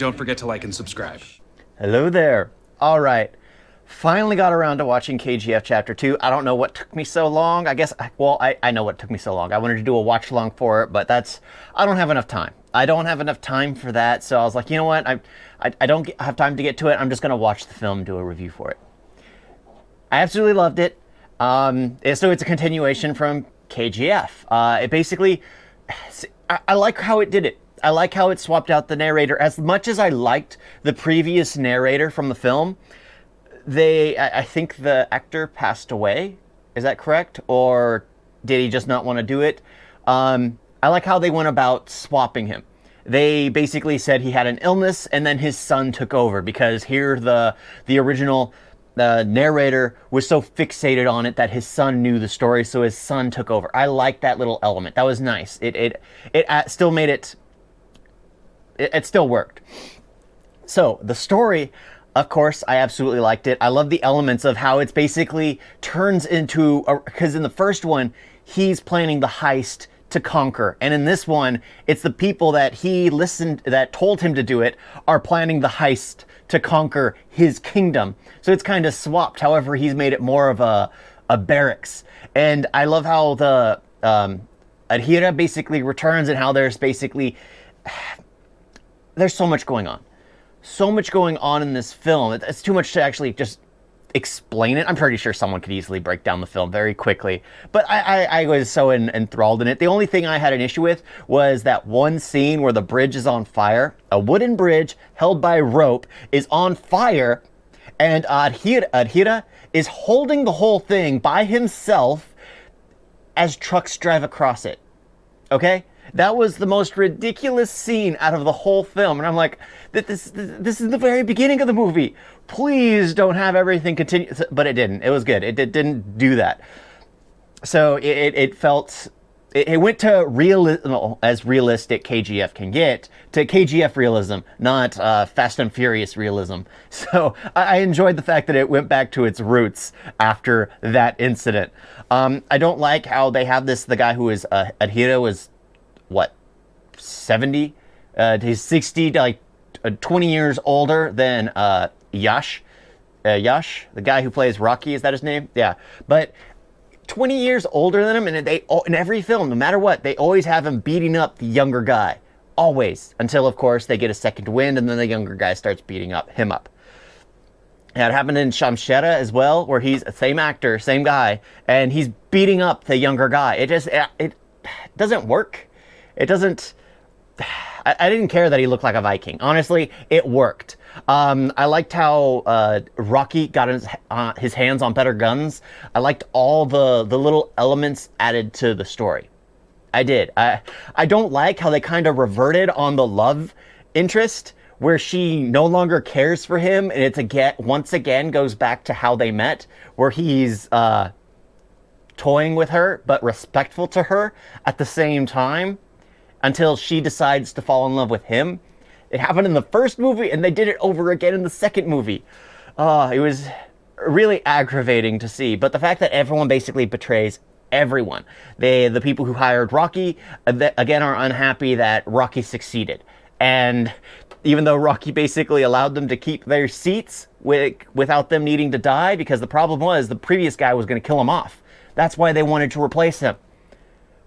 don't forget to like and subscribe. Hello there. All right. Finally got around to watching KGF Chapter 2. I don't know what took me so long. I guess, well, I know what took me so long. I wanted to do a watch along for it, but I don't have enough time. I don't have enough time for that, so I was like, you know what? I don't have time to get to it. I'm just going to watch the film, do a review for it. I absolutely loved it. So it's a continuation from KGF. It basically, I like how it did it. I like how it swapped out the narrator. As much as I liked the previous narrator from the film, I think the actor passed away. Is that correct? Or did he just not want to do it? I like how they went about swapping him. They basically said he had an illness and then his son took over, because here the original narrator was so fixated on it that his son knew the story, so his son took over. I like that little element. That was nice. It still made it. It still worked. So the story, of course, I absolutely liked it. I love the elements of how it's basically turns into, because in the first one, he's planning the heist to conquer. And in this one, it's the people that that told him to do it are planning the heist to conquer his kingdom. So it's kind of swapped. However, he's made it more of a barracks. And I love how the Adhira basically returns, and how there's so much going on. So much going on in this film. It's too much to actually just explain it. I'm pretty sure someone could easily break down the film very quickly. But I was so enthralled in it. The only thing I had an issue with was that one scene where the bridge is on fire. A wooden bridge held by rope is on fire, and Adhira is holding the whole thing by himself as trucks drive across it. Okay? That was the most ridiculous scene out of the whole film. And I'm like, this is the very beginning of the movie. Please don't have everything continue. But it didn't. It was good. It didn't do that. So it went to as realistic KGF can get, to KGF realism, not Fast and Furious realism. So I enjoyed the fact that it went back to its roots after that incident. I don't like how they have the guy who is Adhira was, what, 70? He's 60, like 20 years older than Yash. Yash, the guy who plays Rocky, is that his name? Yeah. But 20 years older than him, and in every film, no matter what, they always have him beating up the younger guy. Always. Until, of course, they get a second wind, and then the younger guy starts beating him up. Yeah, it happened in Shamshera as well, where he's the same actor, same guy, and he's beating up the younger guy. It doesn't work. It doesn't. I didn't care that he looked like a Viking. Honestly, it worked. I liked how Rocky got his hands on better guns. I liked all the little elements added to the story. I did. I don't like how they kind of reverted on the love interest, where she no longer cares for him, and it's once again goes back to how they met, where he's toying with her but respectful to her at the same time, until she decides to fall in love with him. It happened in the first movie, and they did it over again in the second movie. It was really aggravating to see. But the fact that everyone basically betrays everyone. The people who hired Rocky, again, are unhappy that Rocky succeeded. And even though Rocky basically allowed them to keep their seats without them needing to die, because the problem was the previous guy was going to kill him off. That's why they wanted to replace him.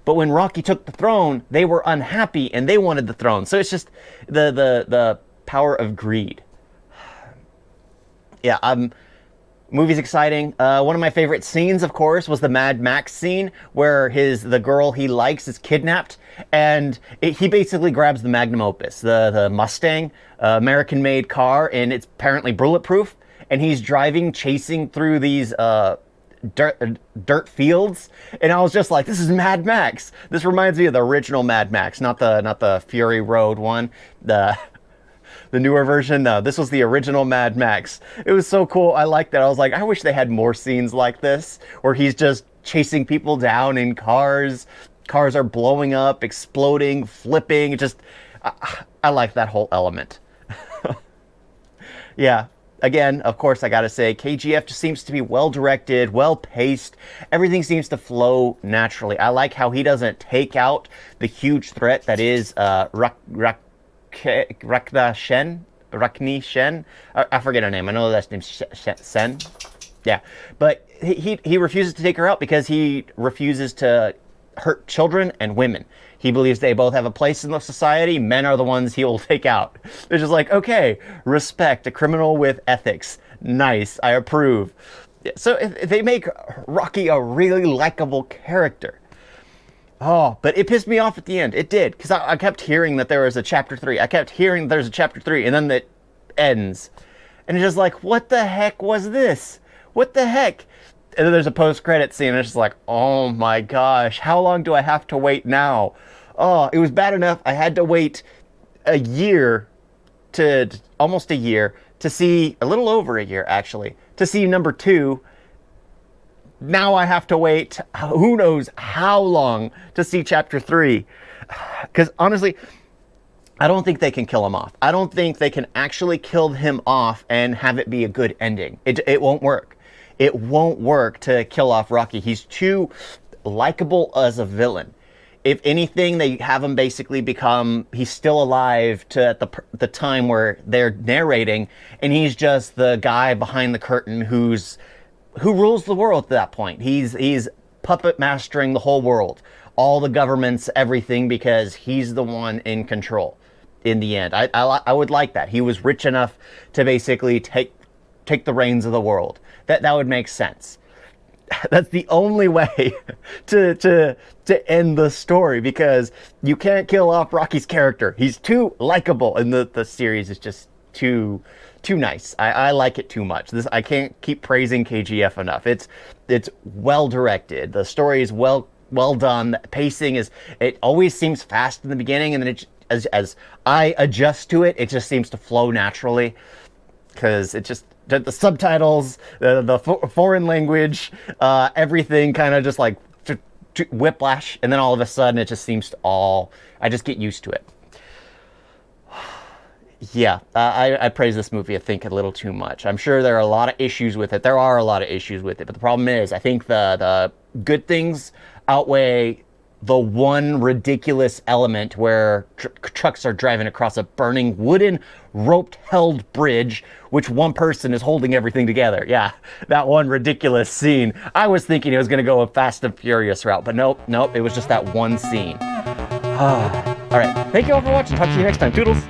But when Rocky took the throne, they were unhappy and they wanted the throne. So it's just the power of greed. Yeah, movie's exciting. One of my favorite scenes, of course, was the Mad Max scene where the girl he likes is kidnapped, and he basically grabs the magnum opus, the Mustang, American-made car, and it's apparently bulletproof, and he's chasing through these dirt fields, and I was just like, this is Mad Max. This reminds me of the original Mad Max, not the Fury Road one, the newer version. No, this was the original Mad Max. It was so cool. I liked that. I was like, I wish they had more scenes like this, where he's just chasing people down in cars. Cars are blowing up, exploding, flipping. I like that whole element. Yeah. Again, of course, I gotta say, KGF just seems to be well-directed, well-paced. Everything seems to flow naturally. I like how he doesn't take out the huge threat that is Rakni Shen. I forget her name. I know that's name's Sen. Yeah, but he refuses to take her out because he refuses to hurt children and women. He believes they both have a place in the society. Men are the ones he will take out. It's just like, okay, respect, a criminal with ethics. Nice, I approve. So if they make Rocky a really likable character. Oh, but it pissed me off at the end. It did, because I kept hearing that there was a chapter 3. I kept hearing there's a chapter 3, and then it ends. And it's just like, what the heck was this? What the heck? And then there's a post-credit scene, and it's just like, oh my gosh, how long do I have to wait now? Oh, it was bad enough. I had to wait almost a year, to see, a little over a year actually, to see number 2. Now I have to wait who knows how long to see chapter 3. Because honestly, I don't think they can kill him off. I don't think they can actually kill him off and have it be a good ending. It won't work. It won't work to kill off Rocky. He's too likable as a villain. If anything, they have him basically become, he's still alive at the time where they're narrating, and he's just the guy behind the curtain who rules the world at that point. He's puppet mastering the whole world, all the governments, everything, because he's the one in control in the end. I would like that. He was rich enough to basically take the reins of the world. That would make sense. That's the only way to end the story, because you can't kill off Rocky's character. He's too likable, and the series is just too nice. I like it too much. I can't keep praising KGF enough. It's well directed. The story is well done. The pacing it always seems fast in the beginning, and then as I adjust to it, it just seems to flow naturally, because it just, the subtitles, the foreign language, everything kind of just like whiplash, and then all of a sudden it just seems to I just get used to it. Yeah, I praise this movie, I think, a little too much. I'm sure there are a lot of issues with it. There are a lot of issues with it, but the problem is, I think the good things outweigh the one ridiculous element where trucks are driving across a burning wooden rope-held bridge, which one person is holding everything together. Yeah, that one ridiculous scene. I was thinking it was going to go a Fast and Furious route, but nope, it was just that one scene. All right, thank you all for watching. Talk to you next time. Toodles.